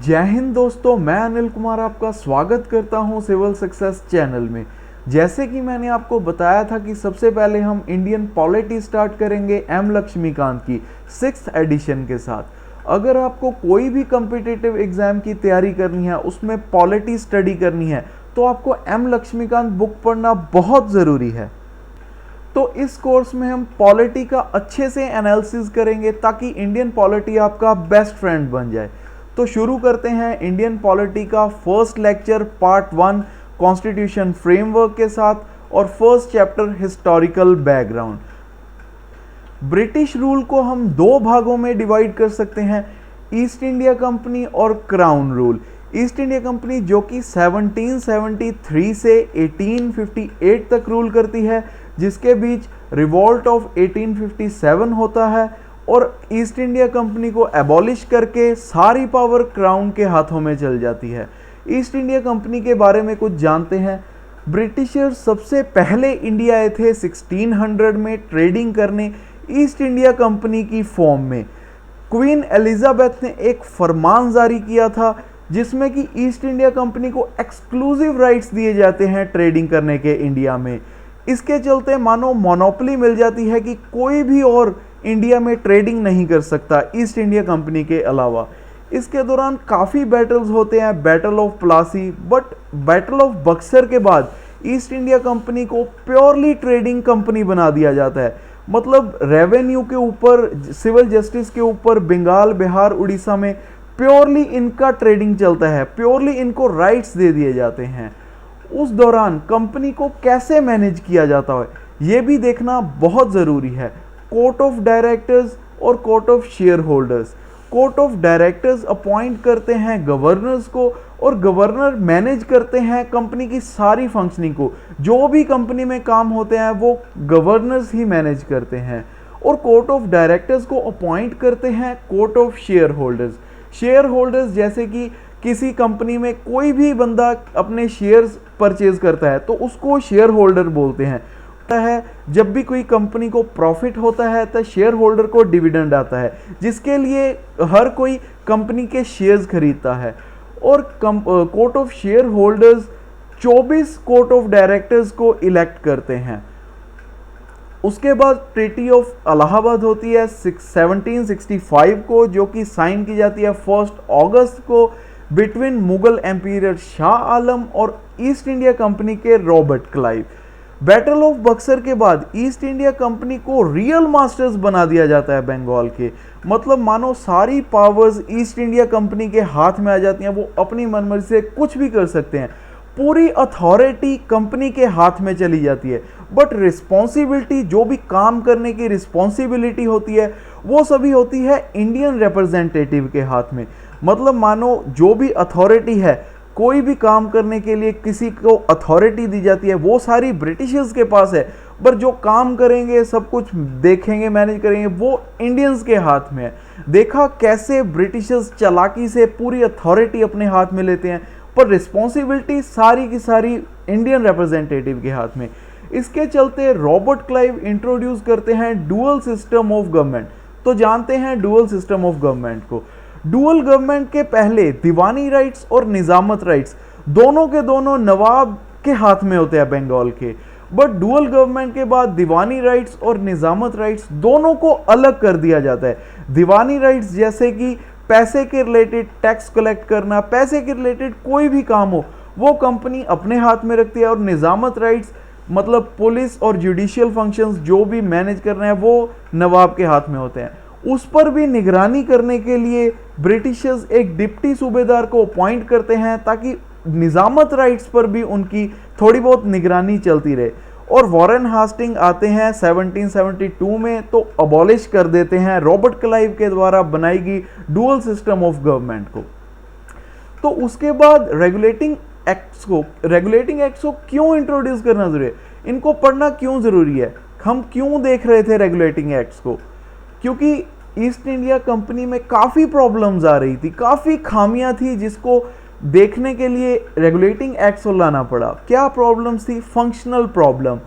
जय हिंद दोस्तों, मैं अनिल कुमार आपका स्वागत करता हूं सिविल सक्सेस चैनल में। जैसे कि मैंने आपको बताया था कि सबसे पहले हम इंडियन पॉलिटी स्टार्ट करेंगे एम लक्ष्मीकांत की 6th एडिशन के साथ। अगर आपको कोई भी कॉम्पिटिटिव एग्जाम की तैयारी करनी है, उसमें पॉलिटी स्टडी करनी है, तो आपको एम लक्ष्मीकांत बुक पढ़ना बहुत ज़रूरी है। तो इस कोर्स में हम पॉलिटी का अच्छे से एनालिसिस करेंगे ताकि इंडियन पॉलिटी आपका बेस्ट फ्रेंड बन जाए। तो शुरू करते हैं इंडियन पॉलिटी का first lecture part 1 constitution framework के साथ और first chapter historical background. British rule को हम दो भागों में डिवाइड कर सकते हैं, ईस्ट इंडिया कंपनी और crown rule. East India company जो कि 1773 से 1858 तक रूल करती है, जिसके बीच रिवॉल्ट ऑफ 1857 होता है और ईस्ट इंडिया कंपनी को एबॉलिश करके सारी पावर क्राउन के हाथों में चल जाती है। ईस्ट इंडिया कंपनी के बारे में कुछ जानते हैं। ब्रिटिशर्स सबसे पहले इंडिया आए थे 1600 में ट्रेडिंग करने ईस्ट इंडिया कंपनी की फॉर्म में। क्वीन एलिजाबेथ ने एक फरमान जारी किया था जिसमें कि ईस्ट इंडिया कंपनी को एक्सक्लूसिव राइट्स दिए जाते हैं ट्रेडिंग करने के इंडिया में। इसके चलते मानो मोनोपोली मिल जाती है कि कोई भी और इंडिया में ट्रेडिंग नहीं कर सकता ईस्ट इंडिया कंपनी के अलावा। इसके दौरान काफ़ी बैटल्स होते हैं, battle of Plassey, but battle of Buxar के बाद ईस्ट इंडिया कंपनी को प्योरली ट्रेडिंग कंपनी बना दिया जाता है। मतलब रेवेन्यू के ऊपर, सिविल जस्टिस के ऊपर बंगाल, बिहार, उड़ीसा में प्योरली इनका ट्रेडिंग चलता है, प्योरली इनको राइट्स दे दिए जाते हैं। उस दौरान कंपनी को कैसे मैनेज किया जाता है ये भी देखना बहुत ज़रूरी है। कोर्ट ऑफ डायरेक्टर्स और court of share holders. Court of directors appoint करते हैं गवर्नर्स को और गवर्नर मैनेज करते हैं कंपनी की सारी फंक्शनिंग को। जो भी कंपनी में काम होते हैं वो गवर्नर्स ही मैनेज करते हैं। और कोर्ट ऑफ डायरेक्टर्स को अपॉइंट करते हैं court of share holders. Share holders जैसे कि किसी कंपनी में कोई भी बंदा अपने शेयर्स परचेज करता है तो उसको शेयर होल्डर बोलते हैं। जब भी कोई कंपनी को प्रॉफिट होता है तो शेयर होल्डर को डिविडेंड आता है, जिसके लिए हर कोई कंपनी के शेयर्स खरीदता है। और court of share holders 24 court of directors को इलेक्ट करते हैं। उसके बाद ट्रीटी ऑफ इलाहाबाद होती है 1765 को, जो कि साइन की जाती है 1 अगस्त को बिटवीन मुगल एम्पीरियर शाह आलम और ईस्ट इंडिया कंपनी के Robert Clive. Battle of Buxar के बाद ईस्ट इंडिया कंपनी को रियल मास्टर्स बना दिया जाता है बंगाल के। मतलब मानो सारी पावर्स ईस्ट इंडिया कंपनी के हाथ में आ जाती हैं, वो अपनी मनमर्जी से कुछ भी कर सकते हैं। पूरी अथॉरिटी कंपनी के हाथ में चली जाती है, बट रिस्पॉन्सिबिलिटी, जो भी काम करने की रिस्पॉन्सिबिलिटी होती है, वो सभी होती है इंडियन रिप्रेजेंटेटिव के हाथ में। मतलब मानो जो भी अथॉरिटी है, कोई भी काम करने के लिए किसी को अथॉरिटी दी जाती है, वो सारी ब्रिटिशर्स के पास है, पर जो काम करेंगे, सब कुछ देखेंगे, मैनेज करेंगे, वो इंडियंस के हाथ में है। देखा कैसे ब्रिटिशर्स चालाकी से पूरी अथॉरिटी अपने हाथ में लेते हैं, पर रिस्पॉन्सिबिलिटी सारी की सारी इंडियन रिप्रेजेंटेटिव के हाथ में। इसके चलते रॉबर्ट क्लाइव इंट्रोड्यूस करते हैं डुअल सिस्टम ऑफ गवर्नमेंट। तो जानते हैं डुअल सिस्टम ऑफ गवर्नमेंट को। डुअल गवर्नमेंट के पहले दीवानी राइट्स और निजामत राइट्स दोनों के दोनों नवाब के हाथ में होते हैं बंगाल के, बट डुअल गवर्नमेंट के बाद दीवानी राइट्स और निजामत राइट्स दोनों को अलग कर दिया जाता है। दीवानी राइट्स जैसे कि पैसे के रिलेटेड टैक्स कलेक्ट करना, पैसे के रिलेटेड कोई भी काम हो, वो कंपनी अपने हाथ में रखती है। और निजामत राइट्स मतलब पुलिस और जुडिशियल फंक्शंस जो भी मैनेज कर रहे हैं वो नवाब के हाथ में होते हैं। उस पर भी निगरानी करने के लिए ब्रिटिशर्स एक डिप्टी सूबेदार को अपॉइंट करते हैं ताकि निजामत राइट्स पर भी उनकी थोड़ी बहुत निगरानी चलती रहे। और वॉरेन हास्टिंग आते हैं 1772 में, तो अबॉलिश कर देते हैं रॉबर्ट क्लाइव के द्वारा बनाई गई डुअल सिस्टम ऑफ गवर्नमेंट को। तो उसके बाद रेगुलेटिंग एक्ट्स को क्यों इंट्रोड्यूस करना जरूरी है, इनको पढ़ना क्यों जरूरी है, हम क्यों देख रहे थे रेगुलेटिंग एक्ट्स को? क्योंकि ईस्ट इंडिया कंपनी में काफ़ी प्रॉब्लम्स आ रही थी, काफ़ी खामियां थी, जिसको देखने के लिए रेगुलेटिंग एक्ट्स लाना पड़ा। क्या प्रॉब्लम्स थी? फंक्शनल प्रॉब्लम,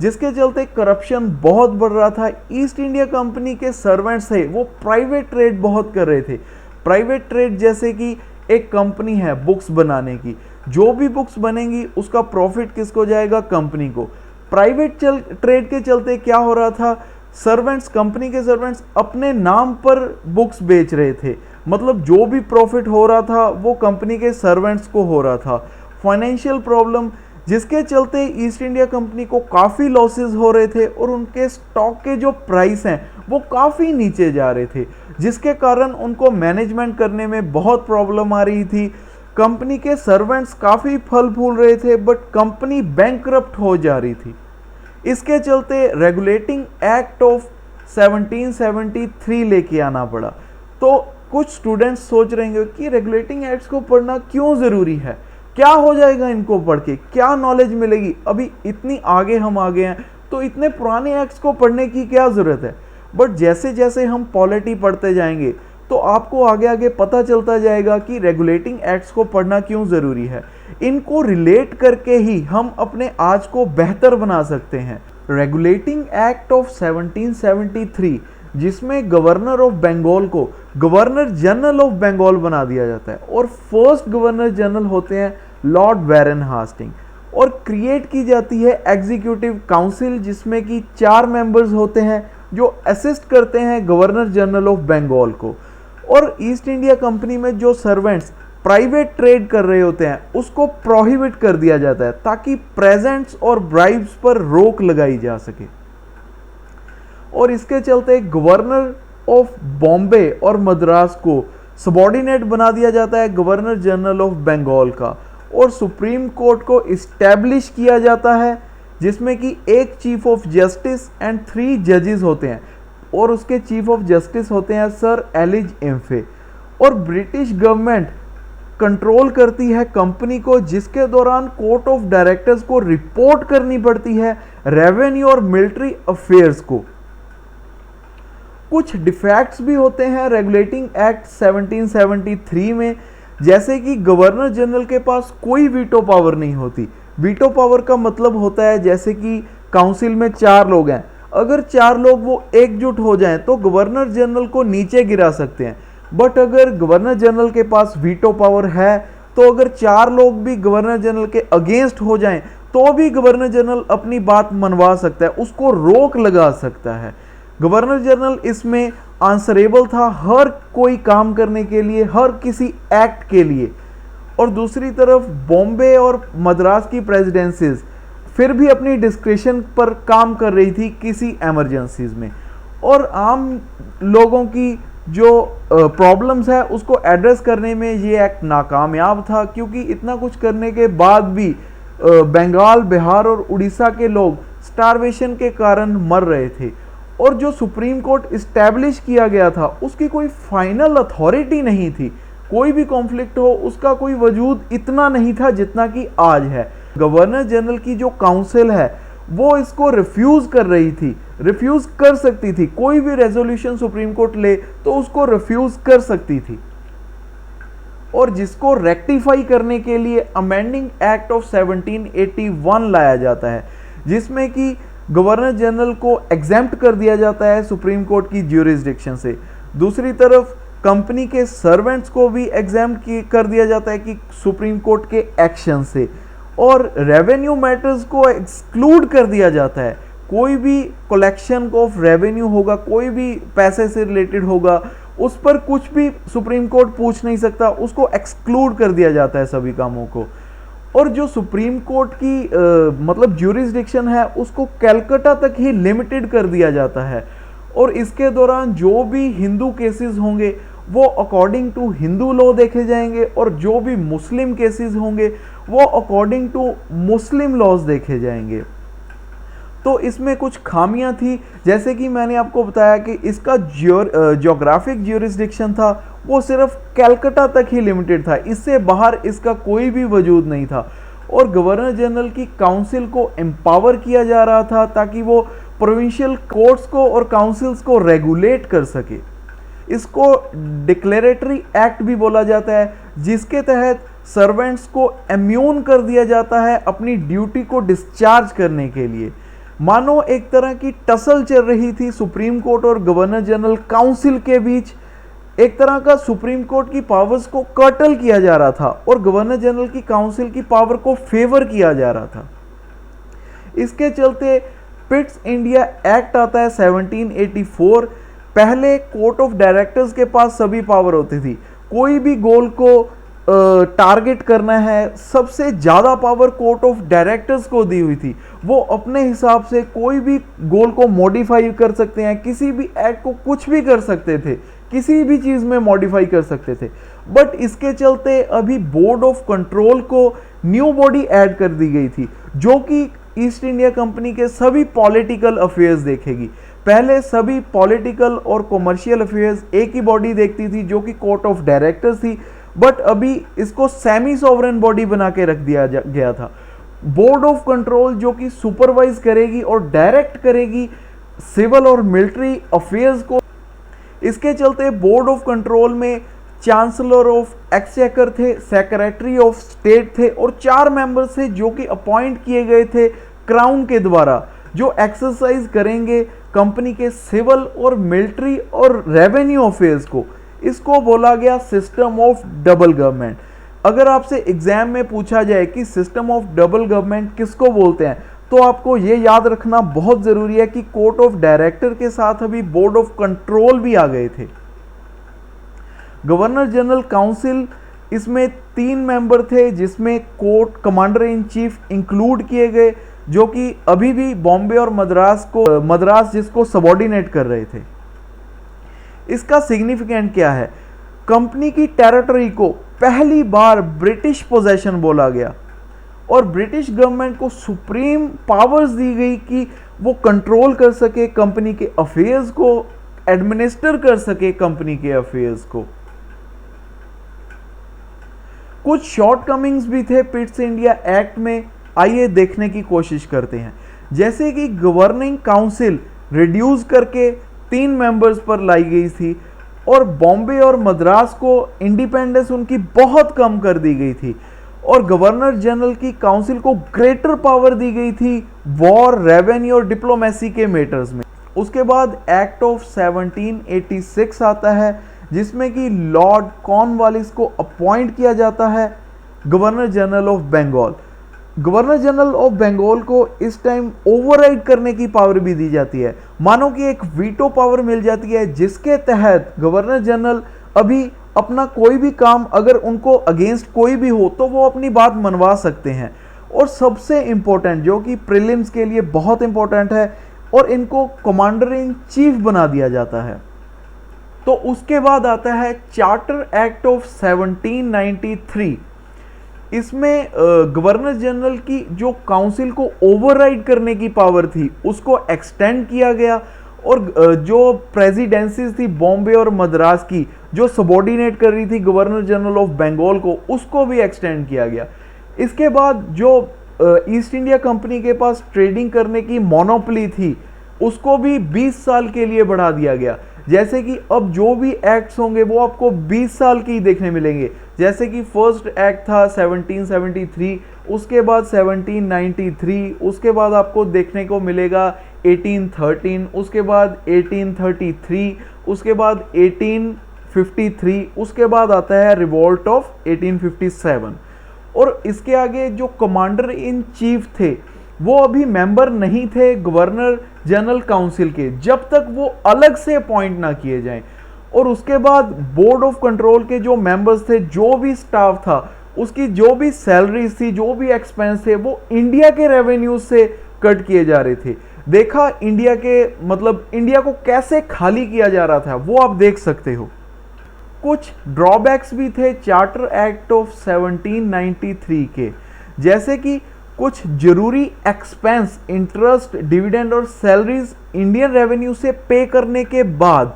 जिसके चलते करप्शन बहुत बढ़ रहा था। ईस्ट इंडिया कंपनी के सर्वेंट्स थे वो प्राइवेट ट्रेड बहुत कर रहे थे। प्राइवेट ट्रेड जैसे कि एक कंपनी है बुक्स बनाने की, जो भी बुक्स बनेंगी उसका प्रॉफिट किसको जाएगा? कंपनी को। प्राइवेट ट्रेड के चलते क्या हो रहा था? सर्वेंट्स, कंपनी के सर्वेंट्स अपने नाम पर बुक्स बेच रहे थे, मतलब जो भी प्रॉफिट हो रहा था वो कंपनी के सर्वेंट्स को हो रहा था। फाइनेंशियल प्रॉब्लम, जिसके चलते ईस्ट इंडिया कंपनी को काफ़ी लॉसेस हो रहे थे और उनके स्टॉक के जो प्राइस हैं वो काफ़ी नीचे जा रहे थे, जिसके कारण उनको मैनेजमेंट करने में बहुत प्रॉब्लम आ रही थी। कंपनी के सर्वेंट्स काफ़ी फल फूल रहे थे बट कंपनी बैंकरप्ट हो जा रही थी। इसके चलते रेगुलेटिंग एक्ट ऑफ 1773 लेके आना पड़ा। तो कुछ स्टूडेंट्स सोच रहे हैं कि रेगुलेटिंग एक्ट्स को पढ़ना क्यों ज़रूरी है, क्या हो जाएगा इनको पढ़ के, क्या नॉलेज मिलेगी, अभी इतनी आगे हम आ गए हैं तो इतने पुराने एक्ट्स को पढ़ने की क्या ज़रूरत है। बट जैसे जैसे हम पॉलिटी पढ़ते जाएंगे तो आपको आगे आगे पता चलता जाएगा कि रेगुलेटिंग एक्ट्स को पढ़ना क्यों ज़रूरी है। इनको रिलेट करके ही हम अपने आज को बेहतर बना सकते हैं। रेगुलेटिंग एक्ट ऑफ 1773, जिसमें गवर्नर ऑफ बंगाल को गवर्नर जनरल ऑफ बंगाल बना दिया जाता है और फर्स्ट गवर्नर जनरल होते हैं लॉर्ड वारेन हास्टिंग, और क्रिएट की जाती है एग्जीक्यूटिव काउंसिल, जिसमें कि 4 मेंबर्स होते हैं जो असिस्ट करते हैं गवर्नर जनरल ऑफ बंगाल को। और ईस्ट इंडिया कंपनी में जो सर्वेंट्स प्राइवेट ट्रेड कर रहे होते हैं उसको प्रोहिबिट कर दिया जाता है ताकि प्रेजेंट्स और ब्राइब्स पर रोक लगाई जा सके। और इसके चलते गवर्नर ऑफ बॉम्बे और मद्रास को सबॉर्डिनेट बना दिया जाता है गवर्नर जनरल ऑफ बंगाल का, और सुप्रीम कोर्ट को इस्टेब्लिश किया जाता है, जिसमें कि एक चीफ ऑफ जस्टिस एंड 3 जजेस होते हैं, और उसके चीफ ऑफ जस्टिस होते हैं सर एलिज एम्फे। और ब्रिटिश गवर्नमेंट कंट्रोल करती है कंपनी को, जिसके दौरान कोर्ट ऑफ डायरेक्टर्स को रिपोर्ट करनी पड़ती है रेवेन्यू और मिलिट्री अफेयर्स को। कुछ डिफेक्ट्स भी होते हैं रेगुलेटिंग एक्ट 1773 में, जैसे कि गवर्नर जनरल के पास कोई वीटो पावर नहीं होती। वीटो पावर का मतलब होता है जैसे कि काउंसिल में 4 लोग हैं, अगर 4 लोग वो एकजुट हो जाएं तो गवर्नर जनरल को नीचे गिरा सकते हैं। बट अगर गवर्नर जनरल के पास वीटो पावर है तो अगर 4 लोग भी गवर्नर जनरल के अगेंस्ट हो जाएं तो भी गवर्नर जनरल अपनी बात मनवा सकता है, उसको रोक लगा सकता है। गवर्नर जनरल इसमें आंसरेबल था हर कोई काम करने के लिए, हर किसी एक्ट के लिए। और दूसरी तरफ बॉम्बे और मद्रास की प्रेसिडेंसीज फिर भी अपनी डिस्क्रिशन पर काम कर रही थी किसी इमरजेंसीज में, और आम लोगों की जो प्रॉब्लम्स है उसको एड्रेस करने में ये एक्ट नाकामयाब था, क्योंकि इतना कुछ करने के बाद भी बंगाल, बिहार और उड़ीसा के लोग स्टारवेशन के कारण मर रहे थे। और जो सुप्रीम कोर्ट इस्टेब्लिश किया गया था उसकी कोई फाइनल अथॉरिटी नहीं थी, कोई भी कॉन्फ्लिक्ट हो उसका कोई वजूद इतना नहीं था जितना कि आज है। गवर्नर जनरल की जो काउंसिल है वो इसको रिफ्यूज कर रही थी, रिफ्यूज कर सकती थी, कोई भी रेजोल्यूशन सुप्रीम कोर्ट ले तो उसको रिफ्यूज कर सकती थी। और जिसको रेक्टिफाई करने के लिए अमेंडिंग एक्ट ऑफ 1781 लाया जाता है, जिसमें कि गवर्नर जनरल को एग्जेम्प्ट कर दिया जाता है सुप्रीम कोर्ट की ज्यूरिसडिक्शन से। दूसरी तरफ कंपनी के सर्वेंट्स को भी एग्जेम्प्ट कर दिया जाता है कि सुप्रीम कोर्ट के एक्शन से, और रेवेन्यू मैटर्स को एक्सक्लूड कर दिया जाता है। कोई भी कलेक्शन ऑफ रेवेन्यू होगा, कोई भी पैसे से रिलेटेड होगा, उस पर कुछ भी सुप्रीम कोर्ट पूछ नहीं सकता, उसको एक्सक्लूड कर दिया जाता है सभी कामों को। और जो सुप्रीम कोर्ट की मतलब ज्यूरिसडिक्शन है उसको कलकत्ता तक ही लिमिटेड कर दिया जाता है, और इसके दौरान जो भी हिंदू केसेस होंगे वो अकॉर्डिंग टू हिंदू लॉ देखे जाएंगे, और जो भी मुस्लिम केसेस होंगे वो अकॉर्डिंग टू मुस्लिम लॉज देखे जाएंगे। तो इसमें कुछ खामियां थी, जैसे कि मैंने आपको बताया कि इसका ज्योग्राफिक ज्यूरिसडिक्शन था वो सिर्फ कलकत्ता तक ही लिमिटेड था, इससे बाहर इसका कोई भी वजूद नहीं था। और गवर्नर जनरल की काउंसिल को एम्पावर किया जा रहा था ताकि वो प्रोविंशियल कोर्ट्स को और काउंसिल्स को रेगुलेट कर सके। इसको डिक्लेरेटरी एक्ट भी बोला जाता है, जिसके तहत सर्वेंट्स को इम्यून कर दिया जाता है अपनी ड्यूटी को डिस्चार्ज करने के लिए। मानो एक तरह की टसल चल रही थी सुप्रीम कोर्ट और गवर्नर जनरल काउंसिल के बीच, एक तरह का सुप्रीम कोर्ट की पावर्स को कर्टल किया जा रहा था और गवर्नर जनरल की काउंसिल की पावर को फेवर किया जा रहा था। इसके चलते पिट्स इंडिया एक्ट आता है 1784। पहले कोर्ट ऑफ डायरेक्टर्स के पास सभी पावर होती थी, कोई भी गोल को टारगेट करना है, सबसे ज़्यादा पावर कोर्ट ऑफ डायरेक्टर्स को दी हुई थी। वो अपने हिसाब से कोई भी गोल को मॉडिफाई कर सकते हैं, किसी भी एक्ट को कुछ भी कर सकते थे, किसी भी चीज़ में मॉडिफाई कर सकते थे। बट इसके चलते अभी बोर्ड ऑफ कंट्रोल को न्यू बॉडी ऐड कर दी गई थी, जो कि ईस्ट इंडिया कंपनी के सभी पॉलिटिकल अफेयर्स देखेगी। पहले सभी पॉलिटिकल और कॉमर्शियल अफेयर्स एक ही बॉडी देखती थी, जो कि कोर्ट ऑफ डायरेक्टर्स थी। बट अभी इसको सेमी सॉवरेन बॉडी बना के रख दिया गया था। बोर्ड ऑफ कंट्रोल जो कि सुपरवाइज करेगी और डायरेक्ट करेगी सिविल और मिलिट्री अफेयर्स को। इसके चलते बोर्ड ऑफ कंट्रोल में चांसलर ऑफ एक्सचेकर थे, सेक्रेटरी ऑफ स्टेट थे और 4 मेंबर्स थे जो कि अपॉइंट किए गए थे क्राउन के द्वारा, जो एक्सरसाइज करेंगे कंपनी के सिविल और मिलिट्री और रेवेन्यू अफेयर्स को। इसको बोला गया सिस्टम ऑफ डबल गवर्नमेंट। अगर आपसे एग्जाम में पूछा जाए कि सिस्टम ऑफ डबल गवर्नमेंट किसको बोलते हैं, तो आपको ये याद रखना बहुत जरूरी है कि कोर्ट ऑफ डायरेक्टर के साथ अभी बोर्ड ऑफ कंट्रोल भी आ गए थे। गवर्नर जनरल काउंसिल, इसमें 3 मेंबर थे, जिसमें court commander in chief include किए गए, जो कि अभी भी बॉम्बे और मद्रास जिसको सबॉर्डिनेट कर रहे थे। इसका सिग्निफिकेंट क्या है? कंपनी की टेरिटरी को पहली बार ब्रिटिश पोजेशन बोला गया और ब्रिटिश गवर्नमेंट को सुप्रीम पावर्स दी गई कि वो कंट्रोल कर सके कंपनी के अफेयर्स को, एडमिनिस्टर कर सके कंपनी के अफेयर्स को। कुछ शॉर्टकमिंग्स भी थे पिट्स इंडिया एक्ट में, आइए देखने की कोशिश करते हैं। जैसे कि गवर्निंग काउंसिल रिड्यूस करके 3 मेंबर्स पर लाई गई थी और बॉम्बे और मद्रास को इंडिपेंडेंस उनकी बहुत कम कर दी गई थी और गवर्नर जनरल की काउंसिल को ग्रेटर पावर दी गई थी वॉर, रेवेन्यू और डिप्लोमेसी के मैटर्स में। उसके बाद एक्ट ऑफ 1786 आता है, जिसमें कि लॉर्ड कॉर्नवालिस को अपॉइंट किया जाता है governor general of Bengal. Governor general of Bengal को इस टाइम ओवरराइड करने की पावर भी दी जाती है, मानो कि एक वीटो पावर मिल जाती है, जिसके तहत गवर्नर जनरल अभी अपना कोई भी काम, अगर उनको अगेंस्ट कोई भी हो तो वो अपनी बात मनवा सकते हैं। और सबसे इंपॉर्टेंट, जो कि प्रीलिम्स के लिए बहुत इंपॉर्टेंट है, और इनको कमांडर इन चीफ बना दिया जाता है। तो उसके बाद आता है चार्टर एक्ट ऑफ 1793। इसमें गवर्नर जनरल की जो काउंसिल को ओवरराइड करने की पावर थी उसको एक्सटेंड किया गया और जो प्रेसिडेंसीज थी बॉम्बे और मद्रास की, जो सबॉर्डिनेट कर रही थी गवर्नर जनरल ऑफ बंगाल को, उसको भी एक्सटेंड किया गया। इसके बाद जो ईस्ट इंडिया कंपनी के पास ट्रेडिंग करने की मोनोपोली थी उसको भी 20 साल के लिए बढ़ा दिया गया। जैसे कि अब जो भी एक्ट्स होंगे वो आपको 20 साल के ही देखने मिलेंगे। जैसे कि फर्स्ट एक्ट था 1773, उसके बाद 1793, उसके बाद आपको देखने को मिलेगा 1813, उसके बाद 1833, उसके बाद 1853, उसके बाद आता है रिवोल्ट ऑफ 1857। और इसके आगे जो कमांडर इन चीफ थे वो अभी मेंबर नहीं थे गवर्नर जनरल काउंसिल के, जब तक वो अलग से अपॉइंट ना किए जाएं। और उसके बाद बोर्ड ऑफ कंट्रोल के जो मेंबर्स थे, जो भी स्टाफ था, उसकी जो भी सैलरीज थी, जो भी एक्सपेंस थे, वो इंडिया के रेवेन्यू से कट किए जा रहे थे। देखा इंडिया के, मतलब इंडिया को कैसे खाली किया जा रहा था, वो आप देख सकते हो। कुछ ड्रॉबैक्स भी थे चार्टर एक्ट ऑफ 1793 के, जैसे कि कुछ जरूरी एक्सपेंस, इंटरेस्ट, डिविडेंड और सैलरीज इंडियन रेवेन्यू से पे करने के बाद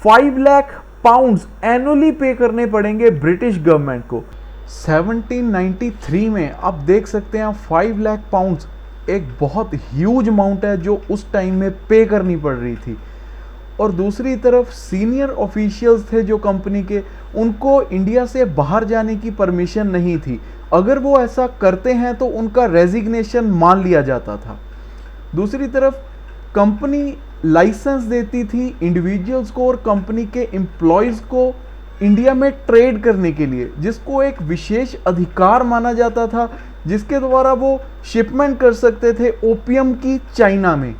5 लाख पाउंड्स एनुअली पे करने पड़ेंगे ब्रिटिश गवर्नमेंट को। 1793 में आप देख सकते हैं 5 लाख पाउंड्स एक बहुत ह्यूज अमाउंट है जो उस टाइम में पे करनी पड़ रही थी। और दूसरी तरफ सीनियर ऑफिशियल्स थे जो कंपनी के, उनको इंडिया से बाहर जाने की परमिशन नहीं थी। अगर वो ऐसा करते हैं तो उनका रेजिग्नेशन मान लिया जाता था। दूसरी तरफ कंपनी लाइसेंस देती थी इंडिविजुअल्स को और कंपनी के एम्प्लॉयज़ को इंडिया में ट्रेड करने के लिए, जिसको एक विशेष अधिकार माना जाता था, जिसके द्वारा वो शिपमेंट कर सकते थे ओपियम की चाइना में।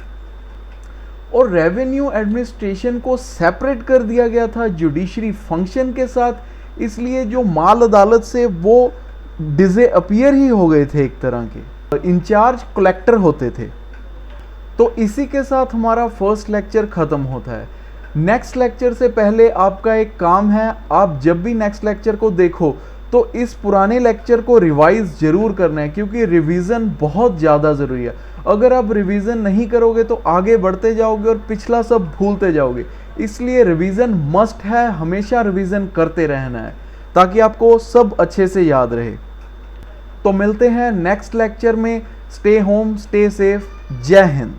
और रेवेन्यू एडमिनिस्ट्रेशन को सेपरेट कर दिया गया था जुडिशरी फंक्शन के साथ, इसलिए जो माल अदालत से वो डिसअपीयर ही हो गए थे, एक तरह के इंचार्ज कलेक्टर होते थे। तो इसी के साथ हमारा फर्स्ट लेक्चर ख़त्म होता है। नेक्स्ट लेक्चर से पहले आपका एक काम है, आप जब भी नेक्स्ट लेक्चर को देखो तो इस पुराने लेक्चर को रिवाइज जरूर करना है, क्योंकि रिवीजन बहुत ज़्यादा ज़रूरी है। अगर आप रिवीजन नहीं करोगे तो आगे बढ़ते जाओगे और पिछला सब भूलते जाओगे, इसलिए रिवीजन मस्ट है, हमेशा रिवीजन करते रहना है ताकि आपको सब अच्छे से याद रहे। तो मिलते हैं नेक्स्ट लेक्चर में। स्टे होम, स्टे सेफ, जय हिंद।